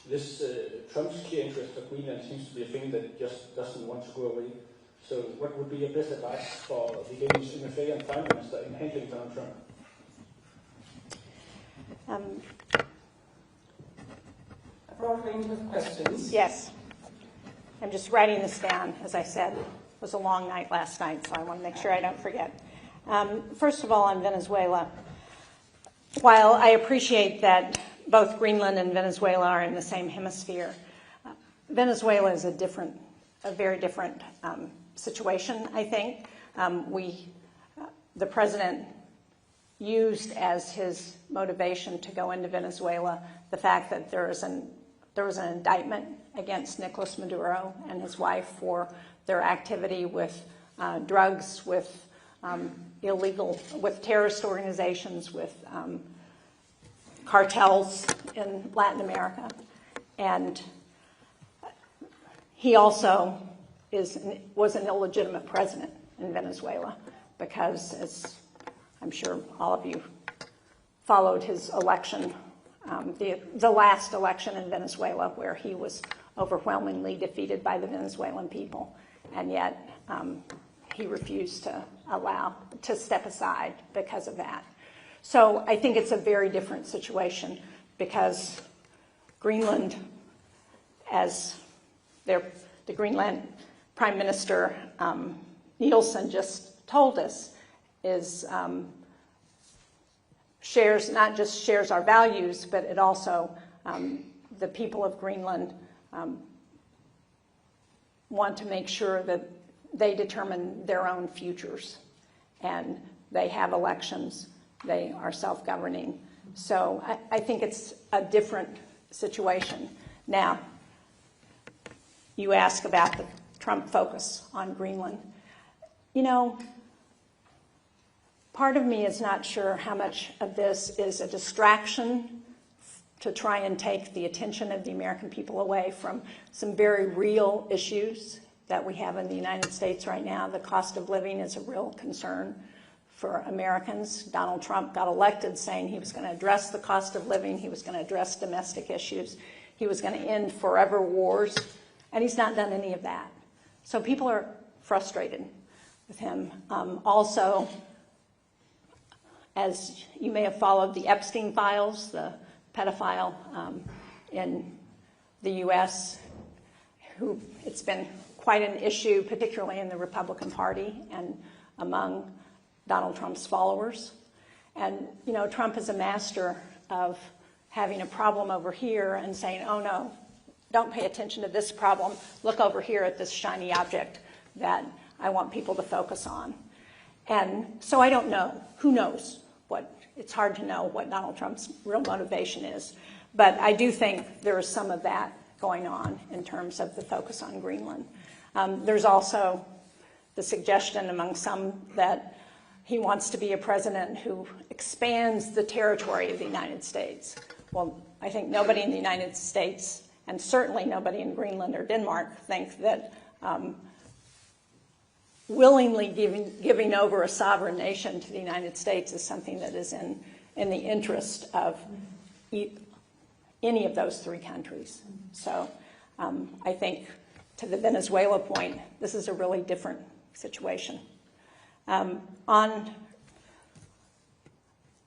this Trump's clear interest of Greenland seems to be a thing that just doesn't want to go away. So what would be your best advice for the Danish MFA and Prime Minister in handling Donald Trump? A broad range of questions. Yes. I'm just writing this down. As I said, it was a long night last night, so I want to make sure I don't forget. First of all, on Venezuela, while I appreciate that both Greenland and Venezuela are in the same hemisphere, Venezuela is a very different situation, I think. The president used as his motivation to go into Venezuela the fact that there was an indictment against Nicolas Maduro and his wife for their activity with drugs, with with terrorist organizations, with cartels in Latin America. And he also was an illegitimate president in Venezuela because, as I'm sure all of you followed his election, the last election in Venezuela, where he was overwhelmingly defeated by the Venezuelan people, and yet he refused to step aside because of that. So I think it's a very different situation because Greenland, as the Greenland Prime Minister Nielsen just told us, not just shares our values, but it also, the people of Greenland want to make sure that they determine their own futures, and they have elections, they are self-governing. So I think it's a different situation. Now, you ask about the Trump focus on Greenland. You know, part of me is not sure how much of this is a distraction to try and take the attention of the American people away from some very real issues that we have in the United States right now. The cost of living is a real concern for Americans. Donald Trump got elected saying he was going to address the cost of living, he was going to address domestic issues, he was going to end forever wars, and he's not done any of that. So people are frustrated with him. Also, as you may have followed the Epstein files, the pedophile in the U.S., who it's been quite an issue, particularly in the Republican Party and among Donald Trump's followers. And, you know, Trump is a master of having a problem over here and saying, oh no, don't pay attention to this problem, look over here at this shiny object that I want people to focus on. And so I don't know, who knows it's hard to know what Donald Trump's real motivation is. But I do think there is some of that going on in terms of the focus on Greenland. There's also the suggestion among some that he wants to be a president who expands the territory of the United States. Well, I think nobody in the United States, and certainly nobody in Greenland or Denmark, think that willingly giving over a sovereign nation to the United States is something that is in the interest of any of those three countries. So I think, to the Venezuela point, this is a really different situation. On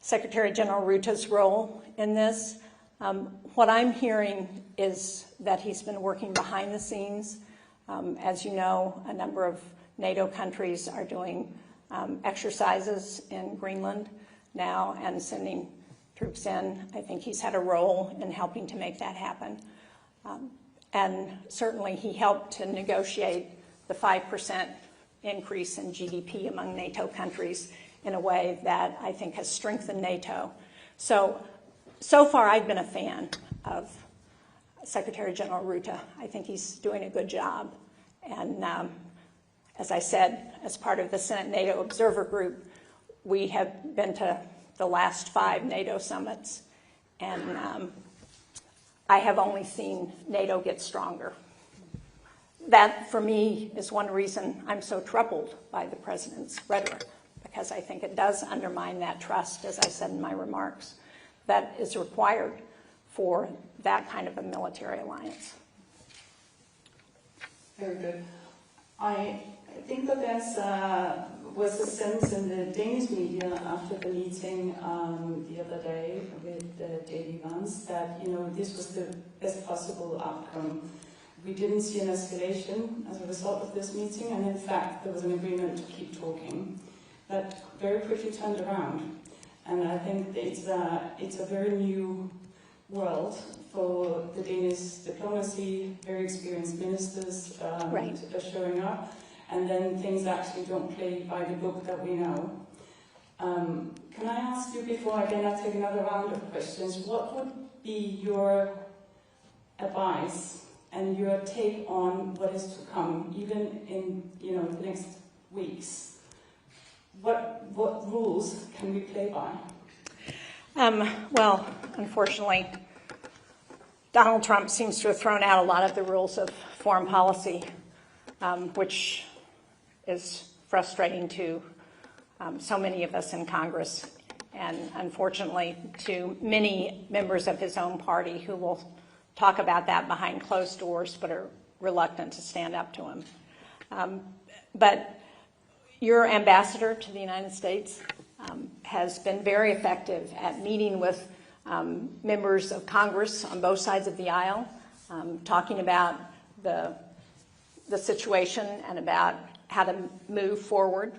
Secretary General Rutte's role in this, what I'm hearing is that he's been working behind the scenes. As you know, a number of NATO countries are doing exercises in Greenland now and sending troops in. I think he's had a role in helping to make that happen. And certainly he helped to negotiate the 5% increase in GDP among NATO countries in a way that I think has strengthened NATO. So far I've been a fan of Secretary General Rutte. I think he's doing a good job. And as I said, as part of the Senate NATO Observer Group, we have been to the last 5 NATO summits, and I have only seen NATO get stronger. That, for me, is one reason I'm so troubled by the president's rhetoric, because I think it does undermine that trust, as I said in my remarks, that is required for that kind of a military alliance. Very good. I think that there was a sense in the Danish media after the meeting the other day with J.D. Vance that, you know, this was the best possible outcome. We didn't see an escalation as a result of this meeting, and in fact there was an agreement to keep talking. That very quickly turned around, and I think it's a very new world for the Danish diplomacy, very experienced ministers Right. are showing up, and then things actually don't play by the book that we know. Can I ask you, before again I take another round of questions, what would be your advice and your take on what is to come, even in, you know, the next weeks? What rules can we play by? Well, unfortunately, Donald Trump seems to have thrown out a lot of the rules of foreign policy, which is frustrating to so many of us in Congress, and unfortunately to many members of his own party who will talk about that behind closed doors but are reluctant to stand up to him. But your ambassador to the United States has been very effective at meeting with members of Congress on both sides of the aisle, talking about the situation and about how to move forward.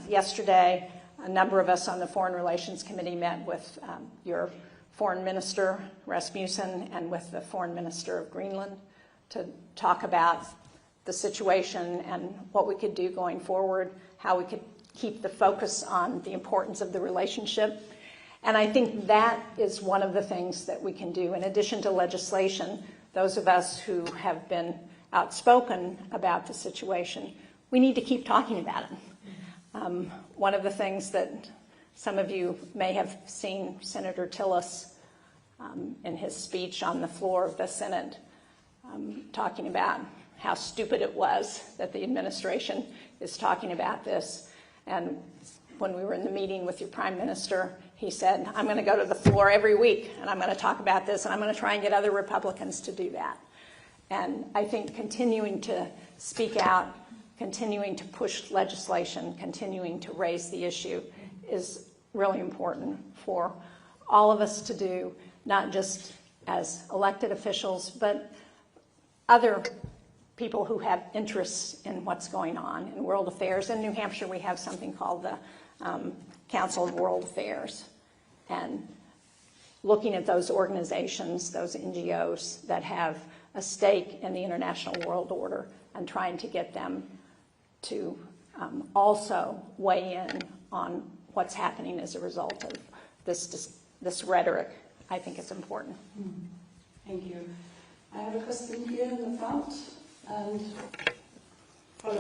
Yesterday, a number of us on the Foreign Relations Committee met with your Foreign Minister, Rasmussen, and with the Foreign Minister of Greenland to talk about the situation and what we could do going forward, how we could keep the focus on the importance of the relationship. And I think that is one of the things that we can do. In addition to legislation, those of us who have been outspoken about the situation, we need to keep talking about it. One of the things that some of you may have seen Senator Tillis in his speech on the floor of the Senate talking about how stupid it was that the administration is talking about this. And when we were in the meeting with your Prime Minister, he said, I'm going to go to the floor every week and I'm going to talk about this and I'm going to try and get other Republicans to do that. And I think continuing to speak out, continuing to push legislation, continuing to raise the issue is really important for all of us to do, not just as elected officials, but other people who have interests in what's going on in world affairs. In New Hampshire, we have something called the Council of World Affairs. And looking at those organizations, those NGOs that have a stake in the international world order and trying to get them to also weigh in on what's happening as a result of this rhetoric, I think is important. Thank you. I have a question here in the front, and follow.